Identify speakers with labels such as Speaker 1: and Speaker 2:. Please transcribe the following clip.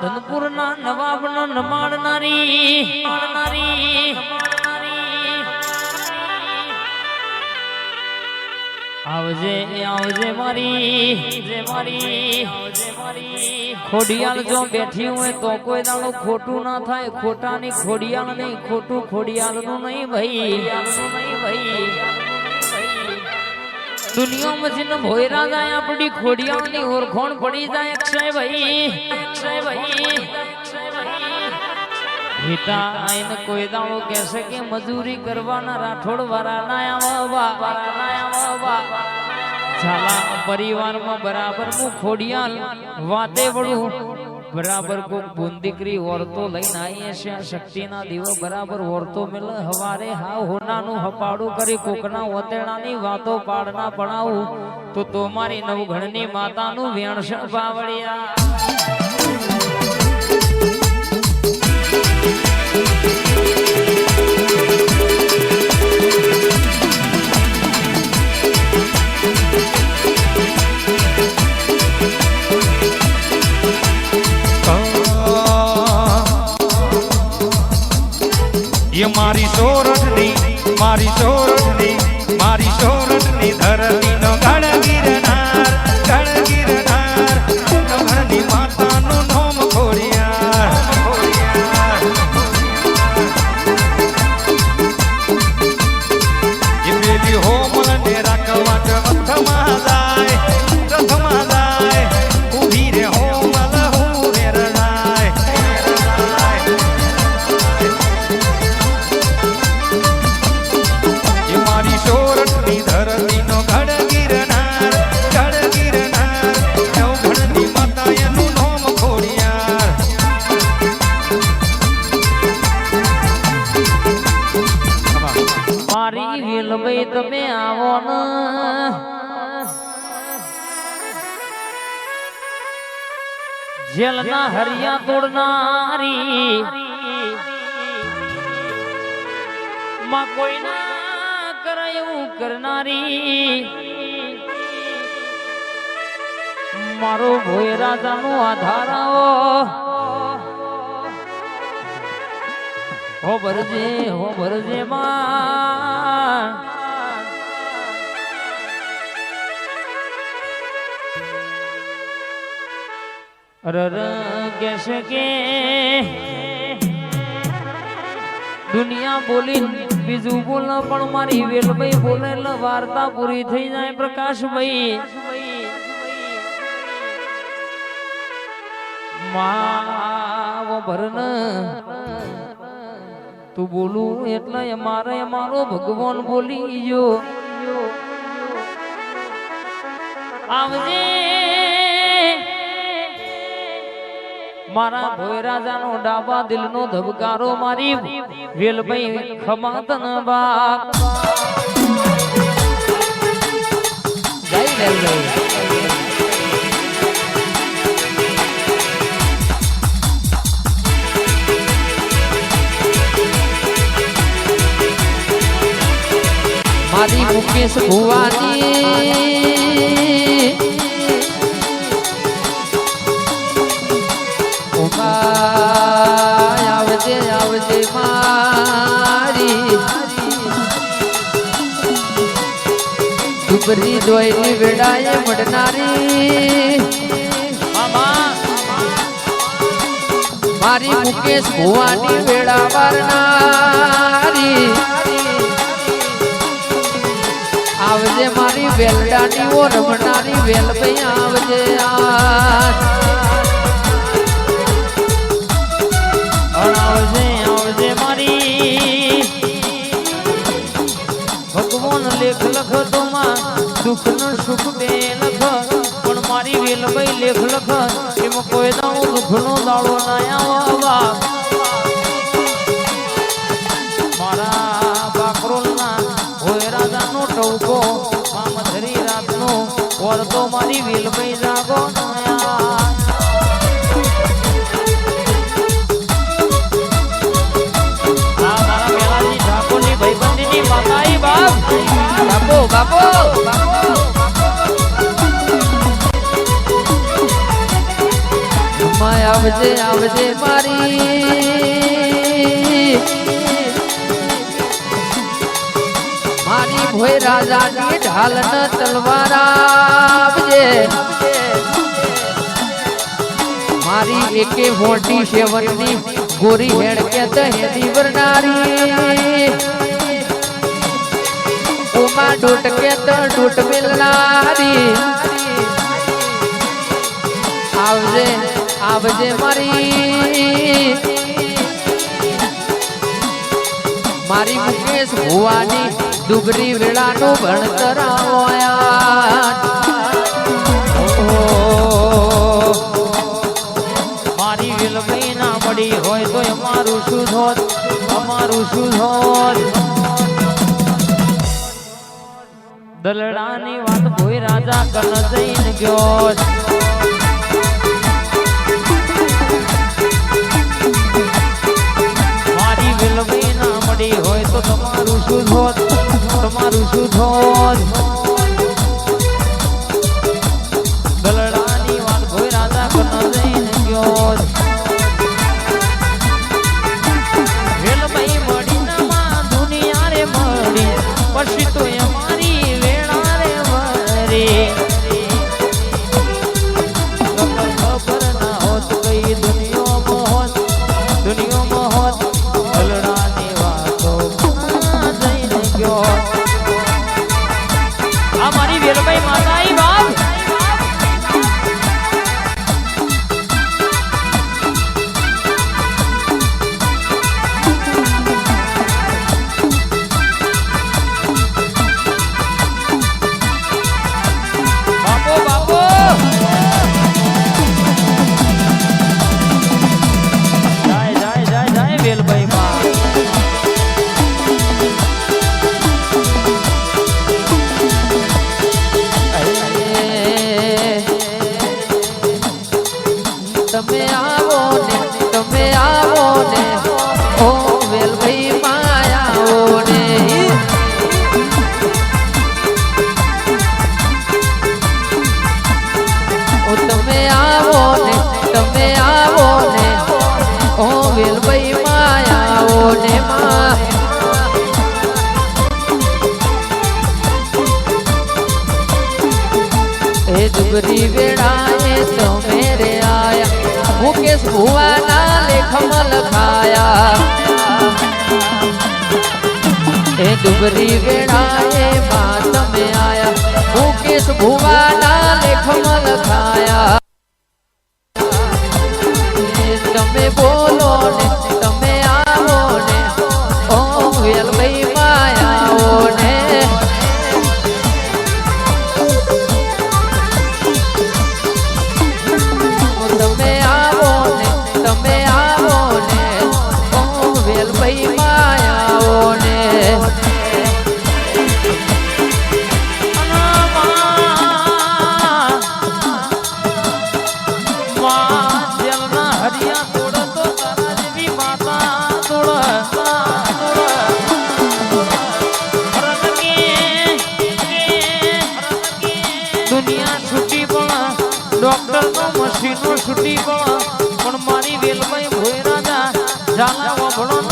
Speaker 1: ધનપુરના નવાબનો નમાડનારી આવજે આવજે મારી ખોડિયાલ જો બેઠી હોય તો કોઈ દાડો ખોટું ના થાય ખોટાની ખોડિયાલ નહીં ખોટું ખોડિયાલનું નહીં ભાઈ દુનિયામાં જેને ભોયરા જાય આપણી ખોડિયાલની ઓળખોણ પડી જાય અક્ષયભાઈ હિતા આઈને કોઈ દાડો કહેશે કે મજૂરી કરવાના રાઠોડ વાળા ઝાલા પરિવારમાં બરાબર હું ખોડિયાલ વાતે વળું બરાબર કોક બોન દીકરી ઓરતો લઈને આવીએ છે શક્તિના દીવો બરાબર ઓરતો મેલ હવારે હા હોનાનું હપાડું કરી કોકના ઓતેડાની વાતો પાડના પડાવું તો મારી નવઘણની માતાનું વેણસણ બાવળિયા
Speaker 2: મારી સોરઠની ધરતીનો ગણ ગિરનાર ઘણી માતાનું નામ ખોડિયાર એ બેબી હો મને રાખવા રથમાં જાય ઊભી રે હો મલ હું વેરણાય સોરઠની ધરતીનો ગઢ ગિરનાર નવઘણની માતા એનું નામ ખોડિયાર
Speaker 1: મારી વેલભાઈ તમે આવો ને જેલના હરિયા તોડનારી માં કોઈના એવું કરનારી મારો ભોય રાજાનો આધાર હો ભરજે માં અરર કેસે કે દુનિયા બોલી બીજું બોલ પણ મારી વેલભાઈ બોલે એટલે વાર્તા પૂરી થઈ જાય પ્રકાશભાઈ માવો ભરન તું બોલું એટલે મારો ભગવાન બોલી ગયો આવજે મારા ભોય રાજાનો ડાબા દિલનો ધબકારો મારી વેલભાઈ ખમાતન બા જય વેલભાઈ મારી મુકેશ ભુવાની આવજે મારી દુબરી દોયની વેડાએ મળનારી મારી મુકેશ ભુવાની વેડા વારનારી આવજે મારી વેલડાની ઓ રમનારી વેલભાઈ આવજે આવજે મારી ભગવાન લેખ લખ તો માં દુઃખ નો સુખ બે લખ પણ મારી વેલભાઈ લેખ લખ એમાં કોઈ દાડો દુઃખ નો દાડો ના આવવા મારા બાકરોલના ભોય રાજાનો ટવકો મામધરી રાતનો વરતો મારી વેલભાઈ જાગો બાપો
Speaker 3: માય આવજે આવજે મારી ભોય રાજાની ઢાલ ન તલવાર આવજે મારી એકે 47 ની ગોરી હેડ કે તહેદી વરનારી ઉમા ડૂટ કે તો ડૂટ મિલનારી આવજે આવજે મારી મુકેશ ભુવાની ડુગરી વેળાનું ભણતર
Speaker 1: મારી વેલભાઈ ના મળી હોય તો અમારું શું થોત અમારું શું થોત દલડાની વાત કોઈ રાજા કન જઈને ગયો મારી વેલભાઈ ના મળી હોય તો તમારું શું થોત તમારું શું થોત દલડાની વાત કોઈ રાજા કન જઈને ગયો વેલભાઈ મળી ના માં દુનિયા રે મળી પછી તો અમારી વેળા રે વરે ખબર ના હોત કઈ દુનિયામાં હોત દલડાની વાતો જઈને ગયો આ મારી વેલભાઈ માતા આઈ બાપ
Speaker 3: તમે આવો ને ઓ વેલભાઈ માયાઓ ને ઓ તમે આવો ને ઓ વેલભાઈ માયાઓ ને એ ડુગરી વેળાએ તમે રે આયા મુકેશ ભુવાના લેખમાં લખાયા એ ડુગરી વેળાએ માં તમે આયા મુકેશ ભુવાના લેખમાં લખાયા તમે બોલો ને તમે આવો ને ઓ વેલભાઈ માયાઓ ને તમે આવો ને ઓ વેલભાઈ માયાઓ ને
Speaker 1: ડોક્ટર નો મશીનો છૂટી પણ મારી વેલભાઈ ભોય રાજા ઝાલા વભળો